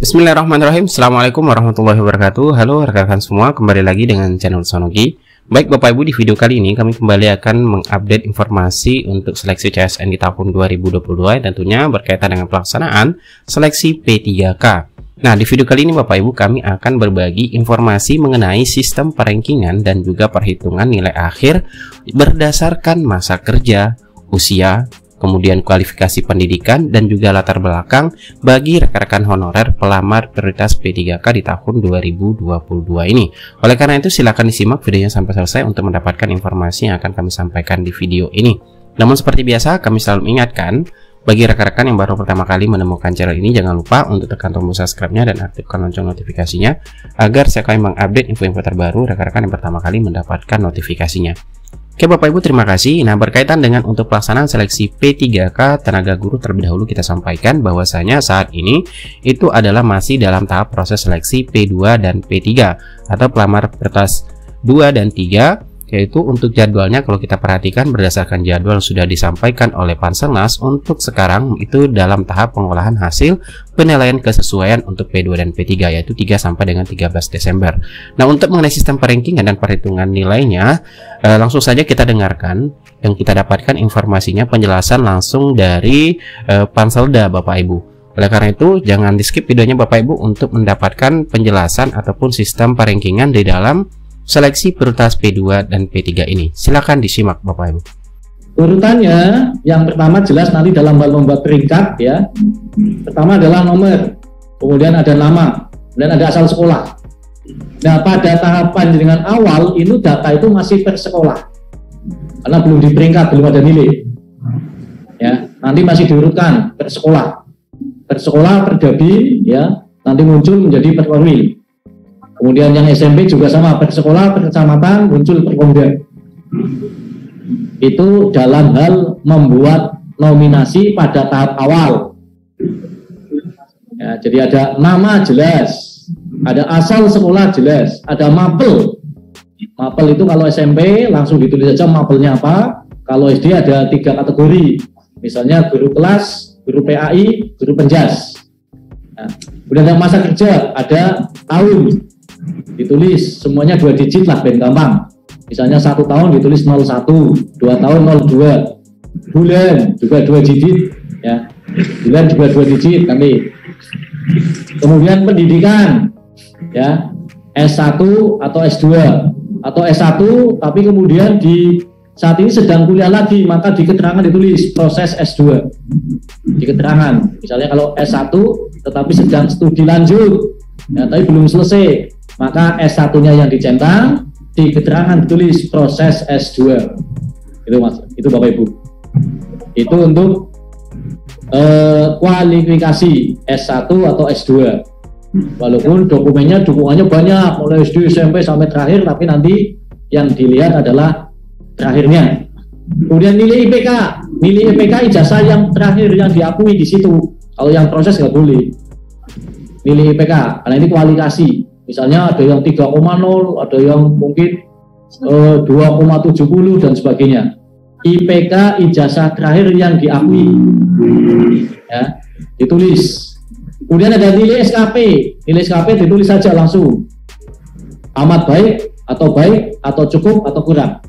Bismillahirrahmanirrahim. Assalamualaikum warahmatullahi wabarakatuh. Halo rekan-rekan semua, kembali lagi dengan channel Sonogi. Baik Bapak Ibu, di video kali ini kami kembali akan mengupdate informasi untuk seleksi CSN di tahun 2022, tentunya berkaitan dengan pelaksanaan seleksi P3K. Nah, di video kali ini Bapak Ibu kami akan berbagi informasi mengenai sistem perankingan dan juga perhitungan nilai akhir berdasarkan masa kerja, usia, kemudian kualifikasi pendidikan, dan juga latar belakang bagi rekan-rekan honorer pelamar prioritas P3K di tahun 2022 ini. Oleh karena itu silakan disimak videonya sampai selesai untuk mendapatkan informasi yang akan kami sampaikan di video ini. Namun seperti biasa kami selalu mengingatkan, bagi rekan-rekan yang baru pertama kali menemukan channel ini, jangan lupa untuk tekan tombol subscribe-nya dan aktifkan lonceng notifikasinya agar saya akan mengupdate info-info terbaru rekan-rekan yang pertama kali mendapatkan notifikasinya. Oke Bapak Ibu, terima kasih. Nah, berkaitan dengan untuk pelaksanaan seleksi P3K tenaga guru, terlebih dahulu kita sampaikan bahwasanya saat ini itu adalah masih dalam tahap proses seleksi P2 dan P3 atau pelamar prioritas 2 dan 3, yaitu untuk jadwalnya kalau kita perhatikan berdasarkan jadwal sudah disampaikan oleh Panselnas, untuk sekarang itu dalam tahap pengolahan hasil penilaian kesesuaian untuk P2 dan P3, yaitu 3 sampai dengan 13 Desember. Nah, untuk mengenai sistem perankingan dan perhitungan nilainya, langsung saja kita dengarkan yang kita dapatkan informasinya, penjelasan langsung dari Panselda Bapak Ibu. Oleh karena itu jangan di skip videonya Bapak Ibu untuk mendapatkan penjelasan ataupun sistem perankingan di dalam seleksi prioritas P2 dan P3 ini. Silakan disimak Bapak Ibu. Urutannya yang pertama jelas nanti dalam hal membuat peringkat ya. Pertama adalah nomor, kemudian ada nama, kemudian ada asal sekolah. Nah, pada tahapan dengan awal itu data itu masih per sekolah. Karena belum di peringkat, belum ada nilai. Ya, nanti masih diurutkan per sekolah. Per sekolah, per Dabi ya, nanti muncul menjadi per Korwil. Kemudian yang SMP juga sama, per sekolah, per kecamatan, muncul per Komda. Itu dalam hal membuat nominasi pada tahap awal. Ya, jadi ada nama jelas, ada asal sekolah jelas, ada mapel. Mapel itu kalau SMP langsung ditulis saja mapelnya apa. Kalau SD ada 3 kategori, misalnya guru kelas, guru PAI, guru penjas. Nah, kemudian yang masa kerja ada tahun, ditulis semuanya 2 digit lah, ben gampang. Misalnya 1 tahun ditulis 01, 2 tahun 02, bulan juga 2 digit ya, bulan juga 2 digit nanti. Kemudian pendidikan ya, S1 atau S2 atau S1 tapi kemudian di saat ini sedang kuliah lagi, maka di keterangan ditulis proses S2 di keterangan. Misalnya kalau S1 tetapi sedang studi lanjut ya, tapi belum selesai, maka S1-nya yang dicentang, di keterangan ditulis proses S2. Itu Mas, itu Bapak Ibu. Itu untuk kualifikasi S1 atau S2. Walaupun dukungannya banyak, mulai SD, SMP sampai terakhir, tapi nanti yang dilihat adalah terakhirnya. Kemudian nilai IPK ijazah yang terakhir yang diakui di situ. Kalau yang proses nggak boleh. Nilai IPK, karena ini kualifikasi. Misalnya ada yang 3,0, ada yang mungkin 2,70 dan sebagainya. IPK ijazah terakhir yang diakui ya, ditulis. Kemudian ada nilai SKP ditulis saja langsung, amat baik atau cukup atau kurang,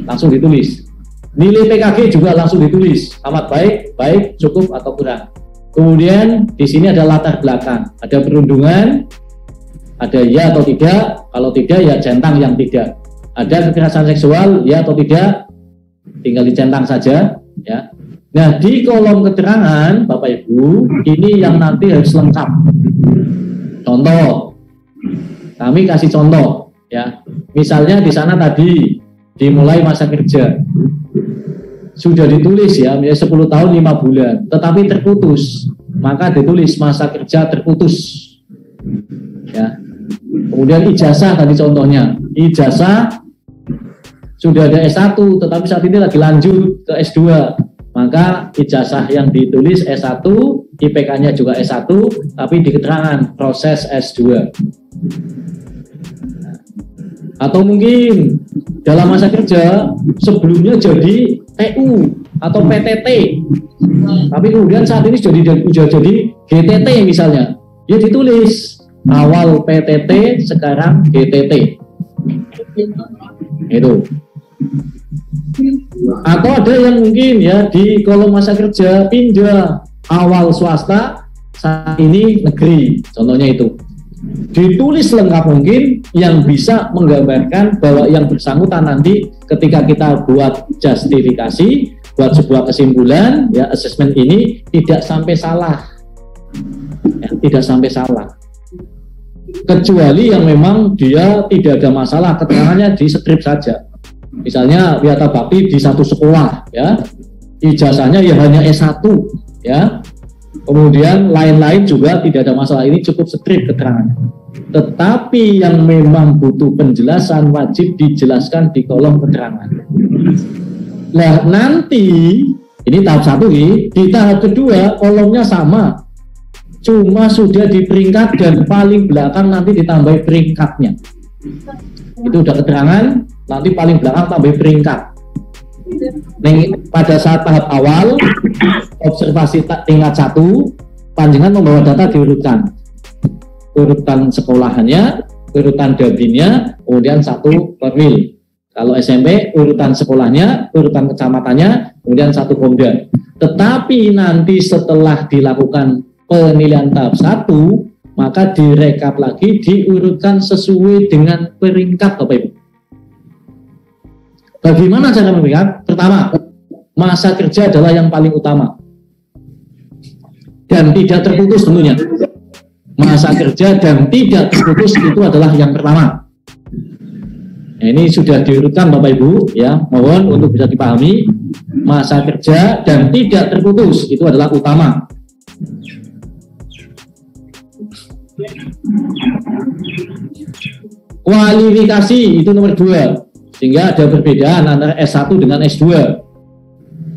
langsung ditulis. Nilai PKG juga langsung ditulis, amat baik, cukup atau kurang. Kemudian di sini ada latar belakang, ada perundungan, ada ya atau tidak, kalau tidak ya centang yang tidak. Ada kekerasan seksual ya atau tidak, tinggal dicentang saja ya. Nah, di kolom keterangan Bapak Ibu ini yang nanti harus lengkap. Contoh, kami kasih contoh ya. Misalnya di sana tadi dimulai masa kerja sudah ditulis ya, misalnya 10 tahun 5 bulan, tetapi terputus, maka ditulis masa kerja terputus ya. Kemudian ijazah tadi contohnya, ijazah sudah ada S1 tetapi saat ini lagi lanjut ke S2, maka ijazah yang ditulis S1, IPK-nya juga S1, tapi di keterangan proses S2. Atau mungkin dalam masa kerja sebelumnya jadi TU atau PTT, tapi kemudian saat ini sudah jadi GTT misalnya, Ya ditulis awal PTT sekarang DTT. Itu. Atau ada yang mungkin ya di kolom masa kerja pindah awal swasta saat ini negeri, contohnya itu. Ditulis lengkap mungkin yang bisa menggambarkan bahwa yang bersangkutan nanti ketika kita buat justifikasi, buat sebuah kesimpulan ya asesmen ini tidak sampai salah. Ya, tidak sampai salah. Kecuali yang memang dia tidak ada masalah, keterangannya di strip saja. Misalnya Wiyata Bakti di satu sekolah ya, ijazahnya ya hanya S1 ya. Kemudian lain-lain juga tidak ada masalah, ini cukup strip keterangannya. Tetapi yang memang butuh penjelasan wajib dijelaskan di kolom keterangan. Nah nanti ini tahap 1 nih, di tahap kedua kolomnya sama, cuma sudah di peringkat dan paling belakang nanti ditambah peringkatnya. Itu udah keterangan, nanti paling belakang tambah peringkat. Pada saat tahap awal observasi tingkat 1, panjenengan membawa data diurutkan, urutan sekolahannya, urutan dabinnya, kemudian 1 perwil. Kalau SMP urutan sekolahnya, urutan kecamatannya, kemudian 1 komda. Tetapi nanti setelah dilakukan penilaian tahap 1, maka direkap lagi, diurutkan sesuai dengan peringkat Bapak Ibu. Bagaimana cara memberikan? Pertama, masa kerja adalah yang paling utama dan tidak terputus tentunya. Masa kerja dan tidak terputus itu adalah yang pertama. Nah, ini sudah diurutkan Bapak Ibu ya, mohon untuk bisa dipahami. Masa kerja dan tidak terputus itu adalah utama. Kualifikasi itu nomor 2. Sehingga ada perbedaan antara S1 dengan S2.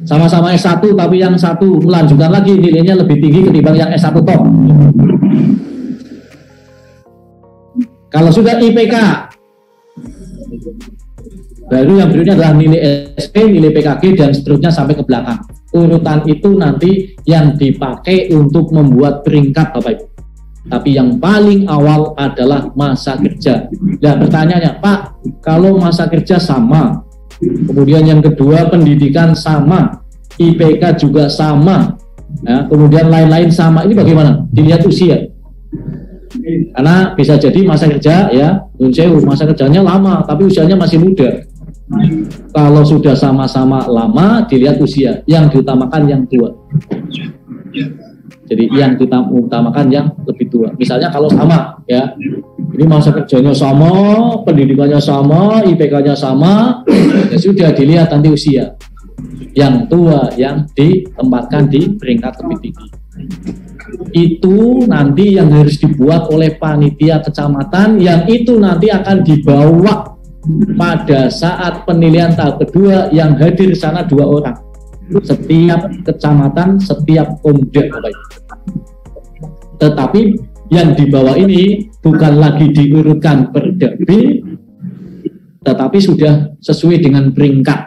Sama-sama S1 tapi yang satu melanjutkan lagi nilainya lebih tinggi ketimbang yang S1 top. Kalau sudah IPK, baru yang berikutnya adalah nilai SP, nilai PKG dan seterusnya sampai ke belakang. Urutan itu nanti yang dipakai untuk membuat peringkat Bapak Ibu. Tapi yang paling awal adalah masa kerja. Nah pertanyaannya, Pak, kalau masa kerja sama, kemudian yang kedua pendidikan sama, IPK juga sama, ya, kemudian lain-lain sama, ini bagaimana? Dilihat usia. Karena bisa jadi masa kerja ya, masa kerjanya lama, tapi usianya masih muda. Kalau sudah sama-sama lama, dilihat usia. Yang diutamakan yang tua. Jadi yang kita utamakan yang lebih tua. Misalnya kalau sama ya, ini masa kerjanya sama, pendidikannya sama, IPK-nya sama, ya sudah dilihat nanti usia. Yang tua yang ditempatkan di peringkat lebih tinggi. Itu nanti yang harus dibuat oleh panitia kecamatan, yang itu nanti akan dibawa pada saat penilaian tahap kedua yang hadir di sana 2 orang. Setiap kecamatan, setiap komda. Tetapi yang di bawah ini bukan lagi diurutkan per dapil, tetapi sudah sesuai dengan peringkat.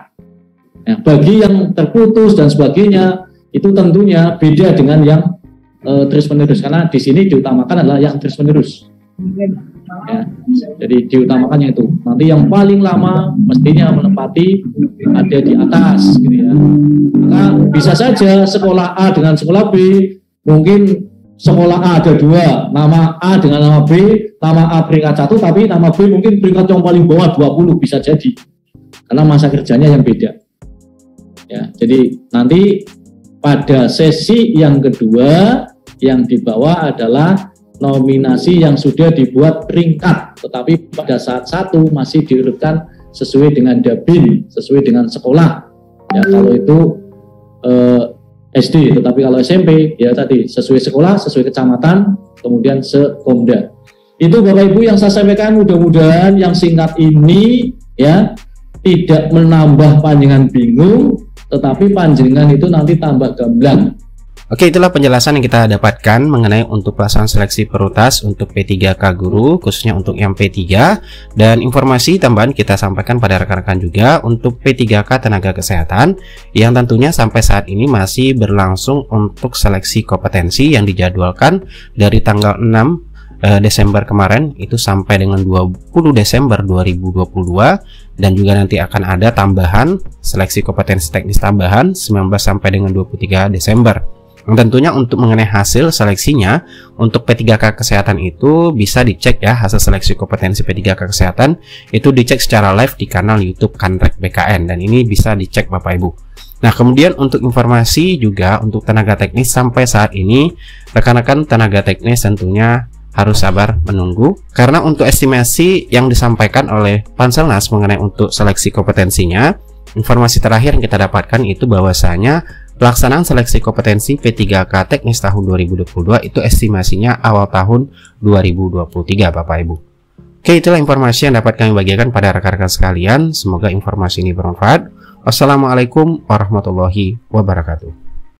Nah, bagi yang terputus dan sebagainya itu tentunya beda dengan yang terus menerus, karena di sini diutamakan adalah yang terus menerus. Ya, jadi diutamakannya itu nanti yang paling lama mestinya menempati ada di atas gitu ya. Maka bisa saja sekolah A dengan sekolah B, mungkin sekolah A ada 2, nama A dengan nama B, nama A peringkat 1 tapi nama B mungkin peringkat yang paling bawah 20, bisa jadi karena masa kerjanya yang beda ya. Jadi nanti pada sesi yang kedua yang dibawa adalah nominasi yang sudah dibuat peringkat, tetapi pada saat 1 masih diurutkan sesuai dengan dabin, sesuai dengan sekolah. Ya kalau itu SD, tetapi kalau SMP ya tadi sesuai sekolah, sesuai kecamatan, kemudian sekomda. Itu Bapak Ibu yang saya sampaikan, mudah-mudahan yang singkat ini ya tidak menambah panjenengan bingung, tetapi panjenengan itu nanti tambah gamblang. Oke, itulah penjelasan yang kita dapatkan mengenai untuk pelaksanaan seleksi prioritas untuk P3K guru, khususnya untuk yang P3. Dan informasi tambahan kita sampaikan pada rekan-rekan juga untuk P3K tenaga kesehatan, yang tentunya sampai saat ini masih berlangsung untuk seleksi kompetensi yang dijadwalkan dari tanggal 6 Desember kemarin itu sampai dengan 20 Desember 2022, dan juga nanti akan ada tambahan seleksi kompetensi teknis tambahan 19 sampai dengan 23 Desember. Tentunya untuk mengenai hasil seleksinya untuk P3K kesehatan itu bisa dicek ya, hasil seleksi kompetensi P3K kesehatan itu dicek secara live di kanal YouTube Kanrek BKN, dan ini bisa dicek Bapak Ibu. Nah, kemudian untuk informasi juga untuk tenaga teknis sampai saat ini rekan-rekan tenaga teknis tentunya harus sabar menunggu, karena untuk estimasi yang disampaikan oleh Panselnas mengenai untuk seleksi kompetensinya, informasi terakhir yang kita dapatkan itu bahwasanya pelaksanaan seleksi kompetensi P3K teknis tahun 2022 itu estimasinya awal tahun 2023 Bapak Ibu. Oke, itulah informasi yang dapat kami bagikan pada rekan-rekan sekalian. Semoga informasi ini bermanfaat. Wassalamualaikum warahmatullahi wabarakatuh.